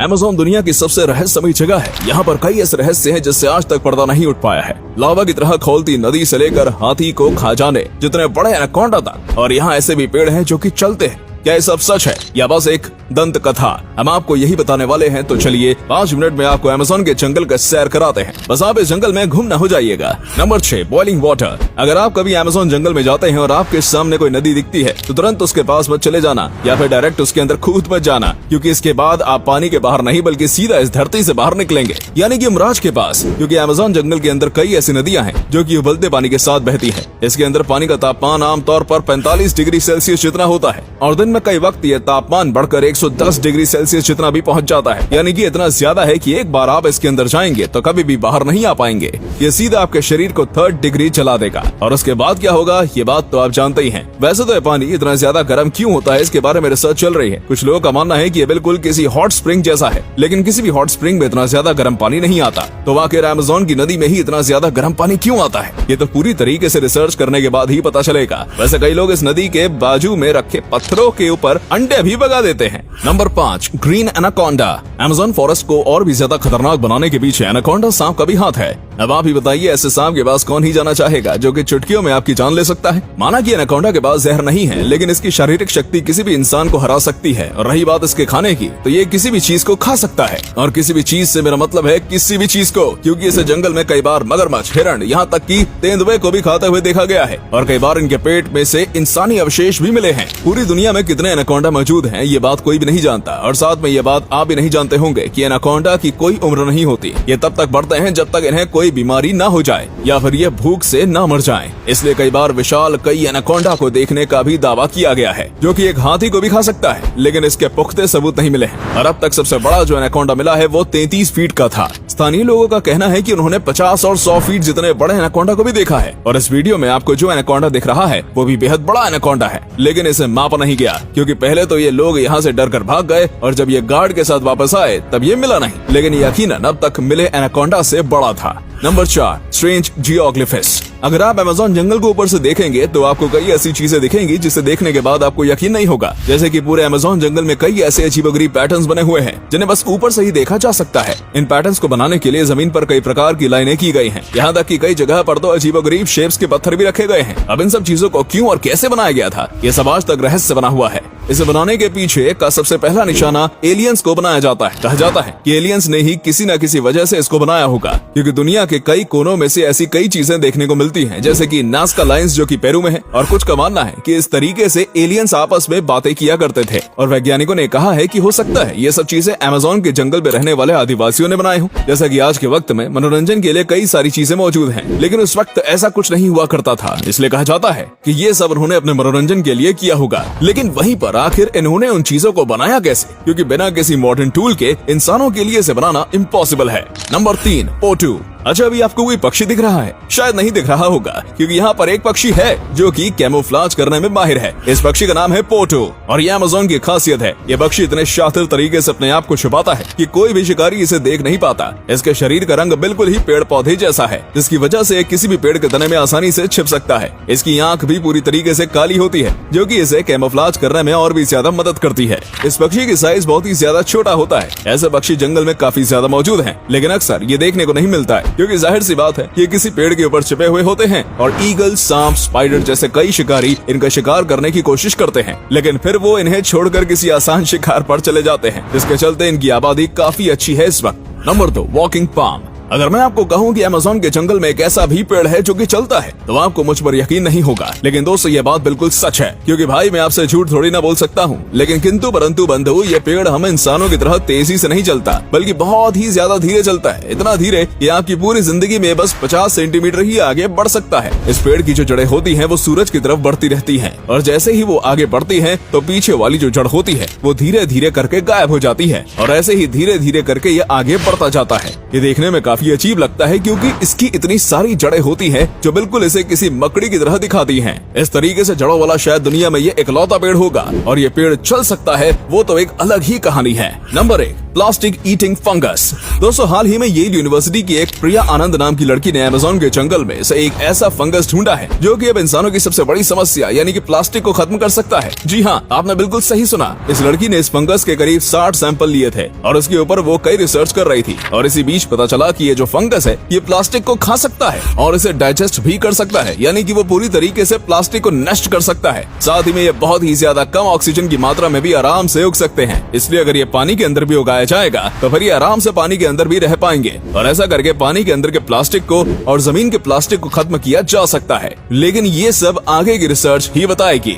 Amazon दुनिया की सबसे रहस्यमयी जगह है। यहाँ पर कई ऐसे रहस्य हैं जिससे आज तक पर्दा नहीं उठ पाया है। लावा की तरह खौलती नदी से लेकर हाथी को खा जाने जितने बड़े एनाकोंडा तक, और यहाँ ऐसे भी पेड़ हैं जो कि चलते हैं। क्या ये सब सच है या बस एक दंत कथा? हम आपको यही बताने वाले हैं, तो चलिए 5 मिनट में आपको अमेज़न के जंगल का सैर कराते हैं। बस आप इस जंगल में घूम न हो जाइएगा। Number 6, boiling water. अगर आप कभी अमेज़न जंगल में जाते हैं और आपके सामने कोई नदी दिखती है तो तुरंत उसके पास मत चले जाना या फिर डायरेक्ट उसके अंदर कूद मत जाना, क्योंकि इसके बाद आप पानी के बाहर नहीं बल्कि सीधा इस धरती से बाहर निकलेंगे, यानी कि यमराज के पास। क्योंकि अमेज़न जंगल के अंदर कई ऐसी नदियां हैं जो कि उबलते पानी के साथ बहती है। इसके अंदर पानी का तापमान आमतौर पर 45 डिग्री सेल्सियस जितना होता है और दिन में कई वक्त ये तापमान बढ़कर 110 डिग्री सेल्सियस जितना भी पहुंच जाता है, यानी कि इतना ज्यादा है कि एक बार आप इसके अंदर जाएंगे तो कभी भी बाहर नहीं आ पाएंगे। ये सीधा आपके शरीर को 3rd डिग्री जला देगा। और उसके बाद क्या होगा ये बात तो आप जानते ही हैं। वैसे तो ये पानी इतना ज्यादा गर्म क्यों होता है इसके बारे में रिसर्च चल रही है। कुछ लोगों का मानना है कि ये बिल्कुल किसी हॉट स्प्रिंग जैसा है, लेकिन किसी भी हॉट स्प्रिंग में इतना ज्यादा गर्म पानी नहीं आता। तो आखिर अमेज़न की नदी में ही इतना ज्यादा गर्म पानी क्यों आता है, ये तो पूरी तरीके से रिसर्च करने के बाद ही पता चलेगा। वैसे कई लोग इस नदी के बाजू में रखे पत्थरों के ऊपर अंडे भी भगा देते हैं। Number 5, green anaconda. Amazon forest को और भी ज्यादा खतरनाक बनाने के पीछे एनाकोंडा सांप का भी हाथ है। अब आप ही बताइए, ऐसे सांप के पास कौन ही जाना चाहेगा जो कि चुटकियों में आपकी जान ले सकता है। माना कि एनाकोंडा के पास जहर नहीं है, लेकिन इसकी शारीरिक शक्ति किसी भी इंसान को हरा सकती है। और रही बात इसके खाने की, तो ये किसी भी चीज को खा सकता है। और किसी भी चीज से मेरा मतलब है किसी भी चीज को, क्योंकि इसे जंगल में कई बार मगरमच्छ, हिरण, यहाँ तक कि तेंदुए को भी खाते हुए देखा गया है। और कई बार इनके पेट में से इंसानी अवशेष भी मिले हैं। पूरी दुनिया में कितने एनाकोंडा मौजूद हैं ये बात कोई भी नहीं जानता। और साथ में ये बात आप भी नहीं जानते होंगे कि एनाकोंडा की कोई उम्र नहीं होती। ये तब तक बढ़ते हैं जब तक इन्हें कोई बीमारी न हो जाए या फिर ये भूख से न मर जाएं। इसलिए कई बार विशाल कई एनाकोंडा को देखने का भी दावा किया गया है, जो कि एक हाथी को भी खा सकता है, लेकिन इसके पुख्ते सबूत नहीं मिले हैं। और अब तक सबसे बड़ा जो एनाकोंडा मिला है वो 33 फीट का था। स्थानीय लोगों का कहना है कि उन्होंने 50 और 100 फीट जितने बड़े एनाकोंडा को भी देखा है। और इस वीडियो में आपको जो एनाकोंडा दिख रहा है वो भी बेहद बड़ा एनाकोंडा है, लेकिन इसे मापा नहीं गया, क्योंकि पहले तो ये लोग यहाँ से डर कर भाग गए और जब ये गार्ड के साथ वापस आए तब ये मिला नहीं। लेकिन यकीनन अब तक मिले एनाकोंडा से बड़ा था। Number 4, strange geoglyphs. अगर आप अमेज़न जंगल को ऊपर से देखेंगे तो आपको कई ऐसी चीजें दिखेंगी जिसे देखने के बाद आपको यकीन नहीं होगा। जैसे कि पूरे अमेज़न जंगल में कई ऐसे अजीबोगरीब पैटर्न्स बने हुए हैं जिन्हें बस ऊपर से ही देखा जा सकता है। इन पैटर्न्स को बनाने के लिए जमीन पर कई प्रकार की लाइनें की गई हैं। यहाँ तक कि कई जगह पर तो अजीबोगरीब शेप्स के पत्थर भी रखे गए हैं। अब इन सब चीजों को क्यों और कैसे बनाया गया था ये सब आज तक रहस्य बना हुआ है। इसे बनाने के पीछे का सबसे पहला निशाना एलियंस को बनाया जाता है। कहा जाता है कि एलियंस ने ही किसी न किसी वजह से इसको बनाया होगा, क्योंकि दुनिया के कई कोनों में से ऐसी कई चीजें देखने को मिलती हैं, जैसे कि नाज़का लाइंस जो कि पेरू में है। और कुछ का मानना है कि इस तरीके से एलियंस आपस में बातें किया करते थे। और वैज्ञानिकों ने कहा है कि हो सकता है ये सब चीजें अमेज़न के जंगल में रहने वाले आदिवासियों ने बनाए हों। जैसा कि आज के वक्त में मनोरंजन के लिए कई सारी चीजें मौजूद हैं, लेकिन उस वक्त ऐसा कुछ नहीं हुआ करता था, इसलिए कहा जाता है कि ये सब उन्होंने अपने मनोरंजन के लिए किया होगा। लेकिन वहीं पर आखिर इन्होंने उन चीजों को बनाया कैसे, क्योंकि बिना किसी मॉडर्न टूल के इंसानों के लिए इसे बनाना इम्पॉसिबल है। नंबर 3, पोटू। अच्छा, अभी आपको कोई पक्षी दिख रहा है? शायद नहीं दिख रहा होगा, क्योंकि यहाँ पर एक पक्षी है जो कि कैमोफ्लाज करने में माहिर है। इस पक्षी का नाम है पोटू और ये अमेज़न की खासियत है। ये पक्षी इतने शातिर तरीके से अपने आप को छुपाता है कि कोई भी शिकारी इसे देख नहीं पाता। इसके शरीर का रंग बिल्कुल ही पेड़ पौधे जैसा है, जिसकी वजह से किसी भी पेड़ के तने में आसानी से छिप सकता है। इसकी आंख भी पूरी तरीके से काली होती है, जो कि इसे कैमोफ्लाज करने में और भी ज्यादा मदद करती है। इस पक्षी की साइज बहुत ही ज्यादा छोटा होता है। ऐसे पक्षी जंगल में काफी ज्यादा मौजूद हैं, लेकिन अक्सर ये देखने को नहीं मिलता है, क्योंकि जाहिर सी बात है ये किसी पेड़ के ऊपर छिपे हुए होते हैं। और ईगल, सांप, स्पाइडर जैसे कई शिकारी इनका शिकार करने की कोशिश करते हैं, लेकिन फिर वो इन्हें छोड़कर किसी आसान शिकार पर चले जाते हैं, जिसके चलते इनकी आबादी काफी अच्छी है इस वक्त। Number 2, walking palm. अगर मैं आपको कहूँ कि अमेज़न के जंगल में एक ऐसा भी पेड़ है जो कि चलता है, तो आपको मुझ पर यकीन नहीं होगा। लेकिन दोस्तों ये बात बिल्कुल सच है, क्योंकि भाई मैं आपसे झूठ थोड़ी ना बोल सकता हूँ। लेकिन किंतु परंतु बंधु, ये पेड़ हम इंसानों की तरह तेजी से नहीं चलता, बल्कि बहुत ही ज्यादा धीरे चलता है। इतना धीरे कि आपकी पूरी जिंदगी में बस 50 सेंटीमीटर ही आगे बढ़ सकता है। इस पेड़ की जो जड़ें होती है वो सूरज की तरफ बढ़ती रहती है, और जैसे ही वो आगे बढ़ती है तो पीछे वाली जो जड़ होती है वो धीरे धीरे करके गायब हो जाती है, और ऐसे ही धीरे धीरे करके ये आगे बढ़ता जाता है। ये देखने में काफी अजीब लगता है, क्योंकि इसकी इतनी सारी जड़ें होती हैं जो बिल्कुल इसे किसी मकड़ी की तरह दिखाती हैं। इस तरीके से जड़ों वाला शायद दुनिया में ये इकलौता पेड़ होगा, और ये पेड़ चल सकता है वो तो एक अलग ही कहानी है। Number 1, plastic eating fungus. दोस्तों, हाल ही में येल यूनिवर्सिटी की एक प्रिया आनंद नाम की लड़की ने अमेज़न के जंगल में से एक ऐसा फंगस ढूंढा है जो कि अब इंसानों की सबसे बड़ी समस्या यानी कि प्लास्टिक को खत्म कर सकता है। जी हाँ, आपने बिल्कुल सही सुना। इस लड़की ने इस फंगस के करीब 60 सैंपल लिए थे और उसके ऊपर वो कई रिसर्च कर रही थी और इसी बीच पता चला कि ये जो फंगस है ये प्लास्टिक को खा सकता है और इसे डाइजेस्ट भी कर सकता है, यानी कि वो पूरी तरीके से प्लास्टिक को नष्ट कर सकता है। साथ ही में ये बहुत ही ज्यादा कम ऑक्सीजन की मात्रा में भी आराम से उग सकते हैं, इसलिए अगर ये पानी के अंदर भी उगाया जाएगा तो फिर ये आराम से पानी के अंदर भी रह पाएंगे और ऐसा करके पानी के अंदर के प्लास्टिक को और जमीन के प्लास्टिक को खत्म किया जा सकता है। लेकिन ये सब आगे की रिसर्च ही बताएगी।